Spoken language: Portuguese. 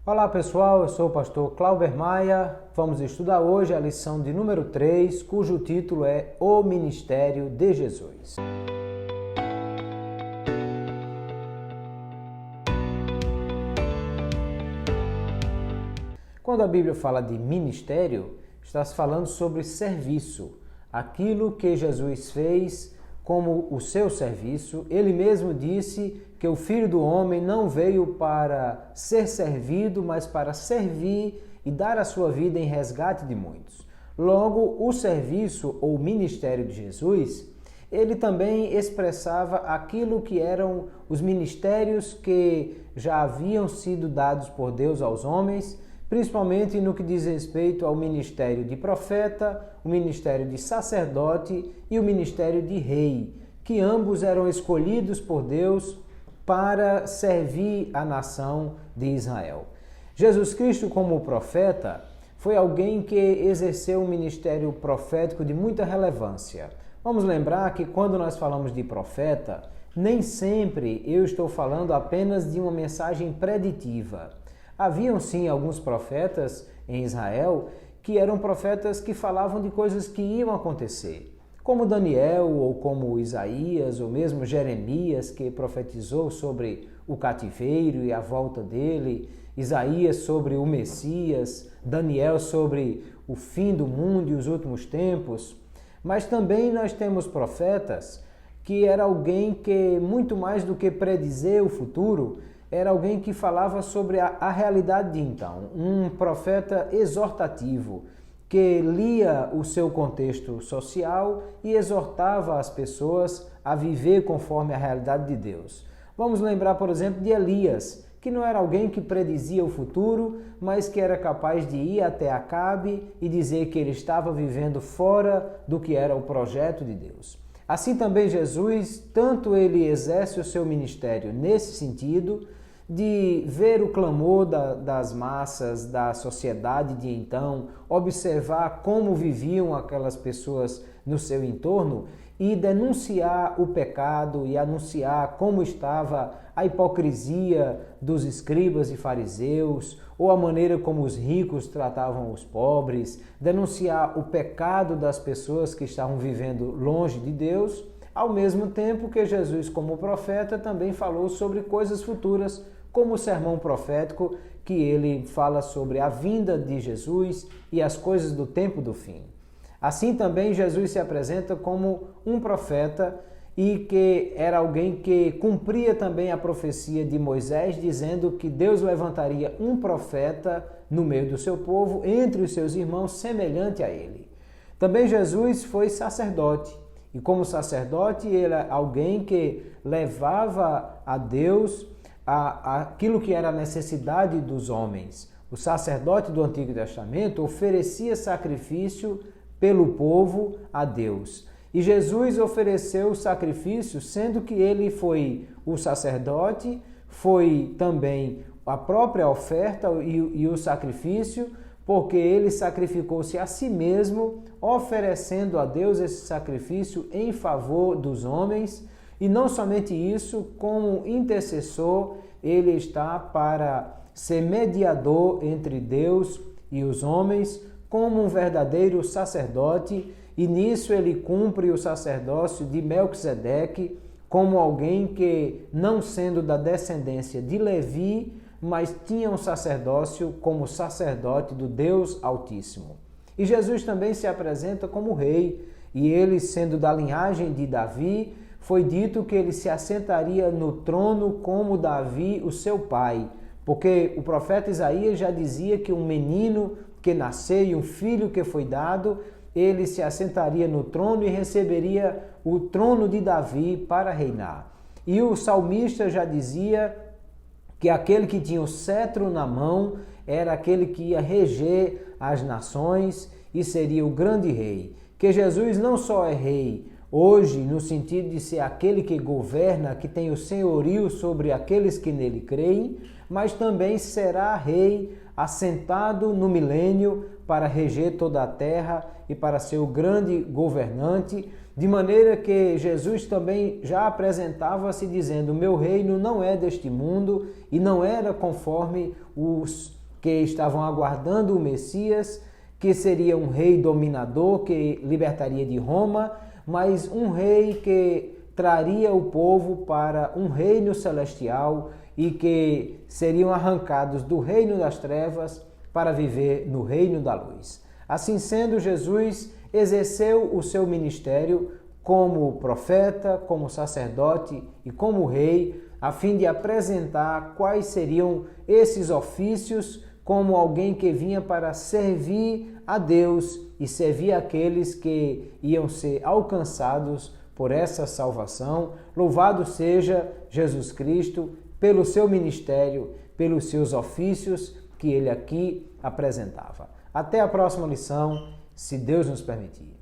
Olá pessoal, eu sou o pastor Clauber Maia. Vamos estudar hoje a lição de número 3, cujo título é O Ministério de Jesus. Quando a Bíblia fala de ministério, está se falando sobre serviço, aquilo que Jesus fez como o seu serviço. Ele mesmo disse que o Filho do Homem não veio para ser servido, mas para servir e dar a sua vida em resgate de muitos. Logo, o serviço ou ministério de Jesus, ele também expressava aquilo que eram os ministérios que já haviam sido dados por Deus aos homens, principalmente no que diz respeito ao ministério de profeta, o ministério de sacerdote e o ministério de rei, que ambos eram escolhidos por Deus para servir a nação de Israel. Jesus Cristo, como profeta, foi alguém que exerceu um ministério profético de muita relevância. Vamos lembrar que quando nós falamos de profeta, nem sempre eu estou falando apenas de uma mensagem preditiva. Haviam sim alguns profetas em Israel que eram profetas que falavam de coisas que iam acontecer, como Daniel ou como Isaías ou mesmo Jeremias, que profetizou sobre o cativeiro e a volta dele, Isaías sobre o Messias, Daniel sobre o fim do mundo e os últimos tempos. Mas também nós temos profetas que era alguém que, muito mais do que predizer o futuro, era alguém que falava sobre a realidade de então, um profeta exortativo, que lia o seu contexto social e exortava as pessoas a viver conforme a realidade de Deus. Vamos lembrar, por exemplo, de Elias, que não era alguém que predizia o futuro, mas que era capaz de ir até Acabe e dizer que ele estava vivendo fora do que era o projeto de Deus. Assim também Jesus, tanto ele exerce o seu ministério nesse sentido, de ver o clamor das massas, da sociedade de então, observar como viviam aquelas pessoas no seu entorno e denunciar o pecado e anunciar como estava a hipocrisia dos escribas e fariseus, ou a maneira como os ricos tratavam os pobres, denunciar o pecado das pessoas que estavam vivendo longe de Deus, ao mesmo tempo que Jesus, como profeta, também falou sobre coisas futuras, como o sermão profético, que ele fala sobre a vinda de Jesus e as coisas do tempo do fim. Assim também Jesus se apresenta como um profeta e que era alguém que cumpria também a profecia de Moisés, dizendo que Deus levantaria um profeta no meio do seu povo, entre os seus irmãos, semelhante a ele. Também Jesus foi sacerdote, e como sacerdote ele é alguém que levava a Deus aquilo que era a necessidade dos homens. O sacerdote do Antigo Testamento oferecia sacrifício pelo povo a Deus. E Jesus ofereceu o sacrifício, sendo que ele foi o sacerdote, foi também a própria oferta e o sacrifício, porque ele sacrificou-se a si mesmo, oferecendo a Deus esse sacrifício em favor dos homens. E não somente isso, como intercessor, ele está para ser mediador entre Deus e os homens, como um verdadeiro sacerdote, e nisso ele cumpre o sacerdócio de Melquisedeque, como alguém que, não sendo da descendência de Levi, mas tinha um sacerdócio como sacerdote do Deus Altíssimo. E Jesus também se apresenta como rei, e ele, sendo da linhagem de Davi, foi dito que ele se assentaria no trono como Davi, o seu pai, porque o profeta Isaías já dizia que um menino que nasceu e um filho que foi dado, ele se assentaria no trono e receberia o trono de Davi para reinar. E o salmista já dizia que aquele que tinha o cetro na mão era aquele que ia reger as nações e seria o grande rei. Que Jesus não só é rei hoje, no sentido de ser aquele que governa, que tem o senhorio sobre aqueles que nele creem, mas também será rei assentado no milênio para reger toda a terra e para ser o grande governante, de maneira que Jesus também já apresentava-se dizendo: meu reino não é deste mundo, e não era conforme os que estavam aguardando o Messias, que seria um rei dominador que libertaria de Roma, mas um rei que traria o povo para um reino celestial e que seriam arrancados do reino das trevas para viver no reino da luz. Assim sendo, Jesus exerceu o seu ministério como profeta, como sacerdote e como rei, a fim de apresentar quais seriam esses ofícios como alguém que vinha para servir a Deus e servir aqueles que iam ser alcançados por essa salvação. Louvado seja Jesus Cristo pelo seu ministério, pelos seus ofícios que ele aqui apresentava. Até a próxima lição, se Deus nos permitir.